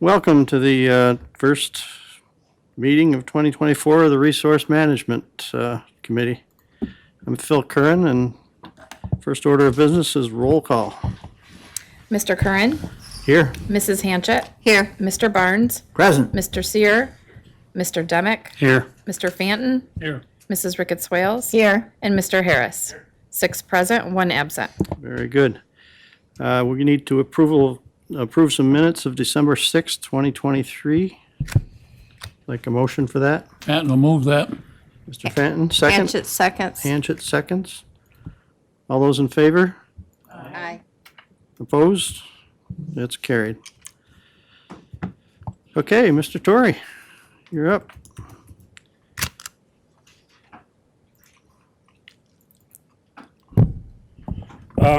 Welcome to the first meeting of 2024 of the Resource Management Committee. I'm Phil Curran, and first order of business is roll call. Mr. Curran, Here. Mrs. Hanchett, Here. Mr. Barnes, Present. Mr. Sear, Mr. Demick, Here. Mr. Fanton, Here. Mrs. Ricketts Wales, Here. and Mr. Harris. 6 present, 1 absent. Very good. We need to approve some minutes of December 6th, 2023. Like a motion for that? Patton will move that. Mr. Fanton, second. Hanchett seconds. Hanchett, seconds. All those in favor? Aye. Opposed? That's carried. Okay, Mr. Torrey, you're up.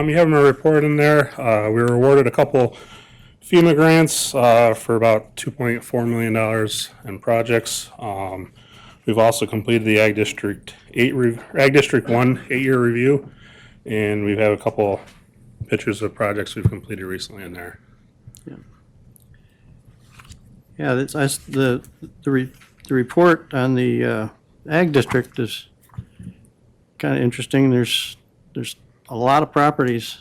You have my report in there. We were awarded a couple FEMA grants for about $2.4 million in projects. We've also completed the Ag District 1 8-year review, and we've had a couple pictures of projects we've completed recently in there. Yeah, the report on the Ag District is kind of interesting. There's a lot of properties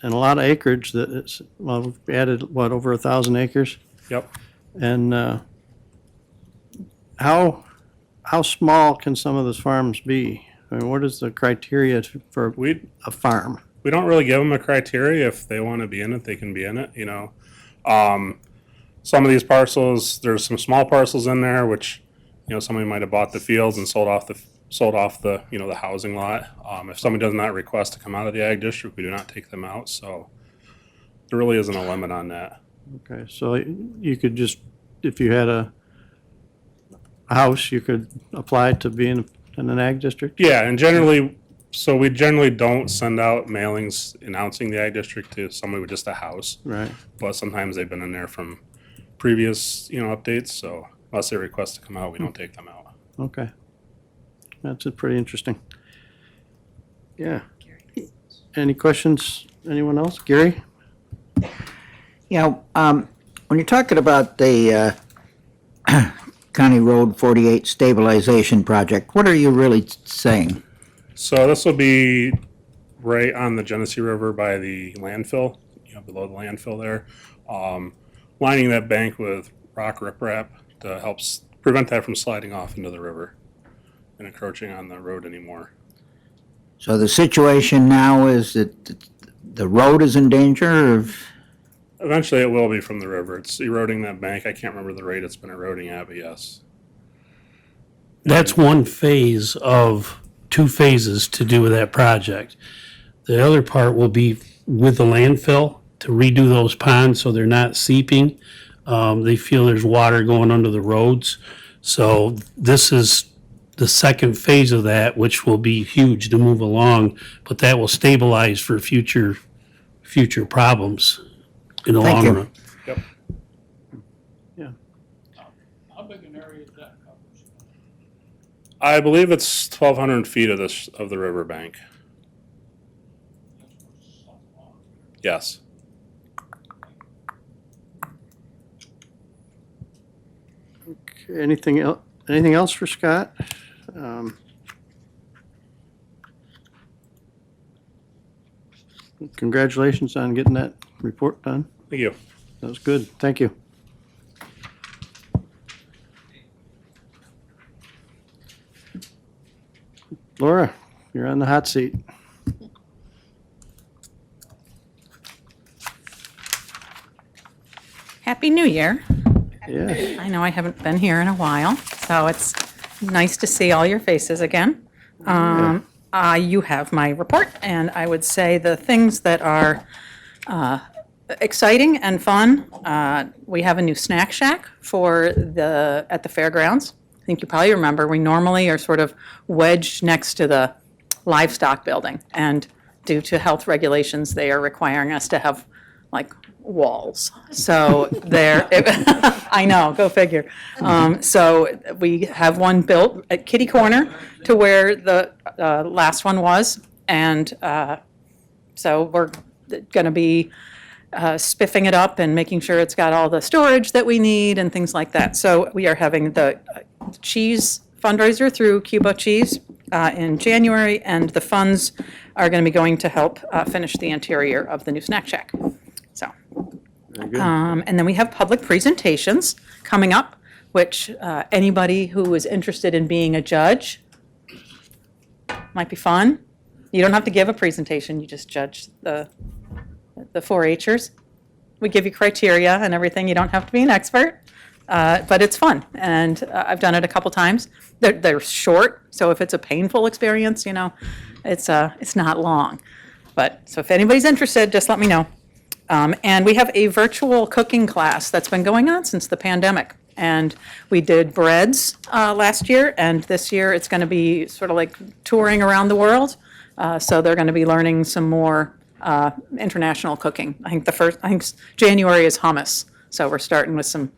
and a lot of acreage that it's, well, we've added, over 1,000 acres? Yep. And how small can some of those farms be? I mean, what is the criteria for a farm? We don't really give them a criteria. If they want to be in it, they can be in it, you know. Some of these parcels, there's some small parcels in there, which, you know, somebody might have bought the fields and sold off the the housing lot. If somebody does not request to come out of the Ag District, we do not take them out. So there really isn't a limit on that. Okay, so you could just, if you had a house, you could apply to be in an Ag District? Yeah, and generally, so we generally don't send out mailings announcing the Ag District to somebody with just a house. Right. But sometimes they've been in there from previous, updates. So unless they request to come out, we don't take them out. Okay. That's pretty interesting. Yeah. Any questions? Anyone else? Gary? Yeah, when you're talking about the County Road 48 stabilization project, what are you really saying? So this will be right on the Genesee River by the landfill, below the landfill there. Lining that bank with rock riprap to help prevent that from sliding off into the river and encroaching on the road anymore. So the situation now is that the road is in danger of... Eventually it will be from the river. It's eroding that bank. I can't remember the rate it's been eroding at, but yes. That's one phase of 2 phases to do with that project. The other part will be with the landfill to redo those ponds so they're not seeping. They feel there's water going under the roads. So this is the second phase of that, which will be huge to move along, but that will stabilize for future problems in the Thank long you. run. Yep. Yeah. How big an area that covers? I believe it's 1,200 feet of the riverbank. Yes. Okay, anything else for Scott? Congratulations on getting that report done. Thank you. That was good. Thank you. Laura, you're on the hot seat. Happy New Year. Yeah. I know I haven't been here in a while, so it's nice to see all your faces again. You have my report, and I would say the things that are exciting and fun, we have a new snack shack at the fairgrounds. I think you probably remember, we normally are sort of wedged next to the livestock building, and due to health regulations, they are requiring us to have walls. So there, I know, go figure. So we have one built at kitty corner to where the last one was. And so we're going to be spiffing it up and making sure it's got all the storage that we need and things like that. So we are having the cheese fundraiser through Cuba Cheese in January, and the funds are going to be going to help finish the interior of the new snack shack. So, Very good. and then we have public presentations coming up, which anybody who is interested in being a judge might be fun. You don't have to give a presentation, you just judge the 4-Hers. We give you criteria and everything, you don't have to be an expert, but it's fun, and I've done it a couple times. They're short, so if it's a painful experience, it's not long. But, so if anybody's interested, just let me know. And we have a virtual cooking class that's been going on since the pandemic. And we did breads last year, and this year it's going to be sort of like touring around the world. So they're going to be learning some more international cooking. I think January is hummus, so we're starting with some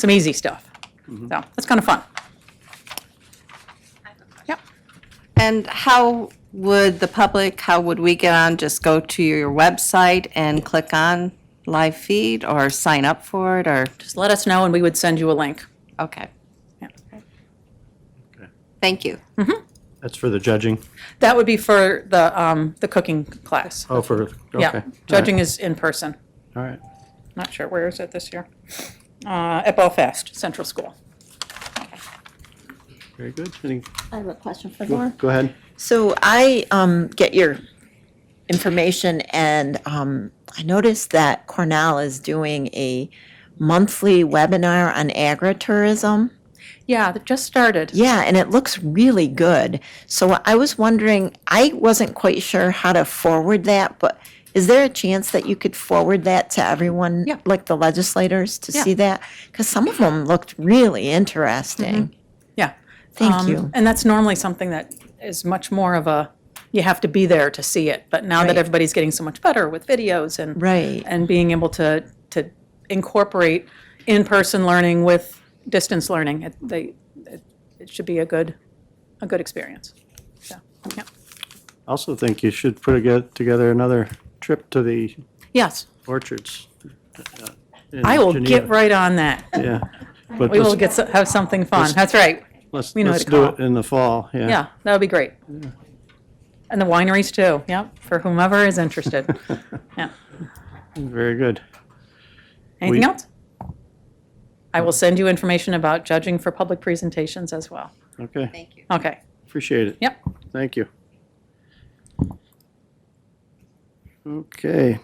easy stuff. So that's kind of fun. Yep. And how would we get on? Just go to your website and click on live feed or sign up for it or, Just let us know, and we would send you a link. okay. Yeah. Thank you. That's for the judging? That would be for the cooking class. Oh, for, okay. Yeah, judging is in person. All right. Not sure, where is it this year? At Belfast Central School. Very good. Any- I have a question for Go Laura. go ahead. So I get your information, and I noticed that Cornell is doing a monthly webinar on agritourism. Yeah, that just started. Yeah, and it looks really good. So I was wondering, I wasn't quite sure how to forward that, but is there a chance that you could forward that to everyone, Yeah. like the legislators, to Yeah. see that? Because some of them looked really interesting. Yeah. Thank you. And that's normally something that is much more of a, you have to be there to see it. But now that Right. everybody's getting so much better with videos and Right. and being able to incorporate in-person learning with distance learning, it should be a good experience. So, yeah. Also think you should together another trip to the Yes, orchards. in I will Geneva. get right on that. Yeah. But We will just- have something fun. That's right. Let's we know let's to do call. it in the fall, yeah. Yeah, that would be great. And the wineries too, yep, for whomever is interested. Yeah. Very good. Anything We- else? I will send you information about judging for public presentations as well. Okay, Thank you. Okay, appreciate it. yep. Thank you. Okay.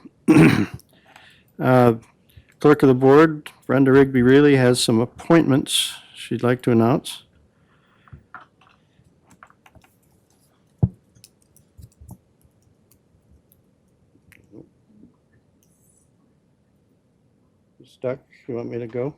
Clerk of the Board, Brenda Rigby Reilly has some appointments she'd like to announce. Stuck? You want me to go?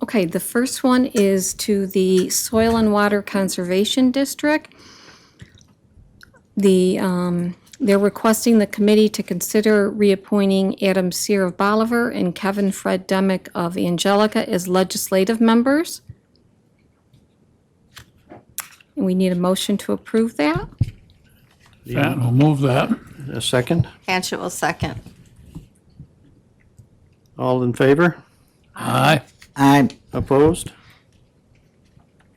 Okay, the first one is to the Soil and Water Conservation District. They're requesting the committee to consider reappointing Adam Sear of Bolivar and Kevin Fred Demick of Angelica as legislative members. And we need a motion to approve that. Pat will move that. A second? Hanchett will second. All in favor? Aye. I, Opposed?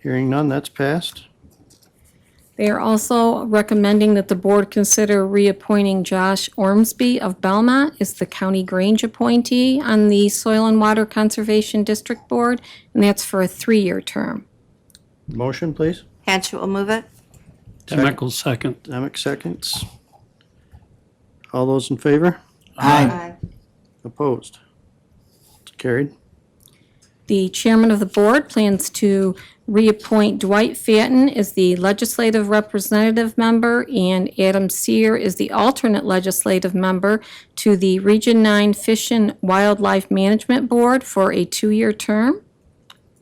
Hearing none, that's passed. They are also recommending that the board consider reappointing Josh Ormsby of Belmont as the County Grange appointee on the Soil and Water Conservation District Board, and that's for a 3-year term. Motion, please. Hanchett will move it. Demick will second. Demick seconds. All those in favor? I, Opposed? It's carried. The chairman of the board plans to reappoint Dwight Fatton as the legislative representative member and Adam Sear as the alternate legislative member to the Region 9 Fish and Wildlife Management Board for a 2-year term.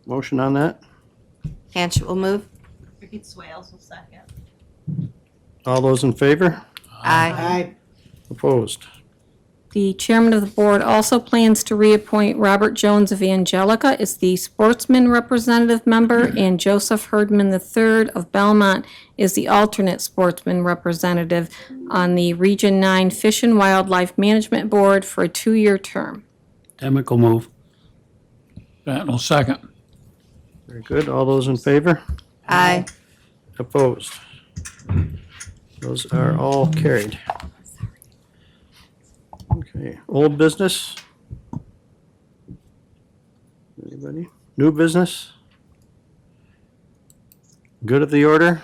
Motion on that? Hanchett will move. All those in favor? Aye. Opposed? The chairman of the board also plans to reappoint Robert Jones of Angelica as the sportsman representative member and Joseph Herdman III of Belmont is the alternate sportsman representative on the Region 9 Fish and Wildlife Management Board for a 2-year term. Demick will move. Benton will second. Very good. All those in favor? Aye. Opposed? Those are all carried. Okay, old business? Anybody? New business? Good of the order?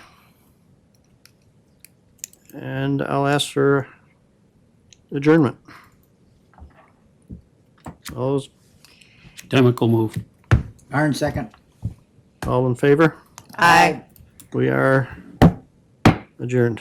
And I'll ask for adjournment. All those, Demick will move. Aaron, second. all in favor? Aye. We are adjourned.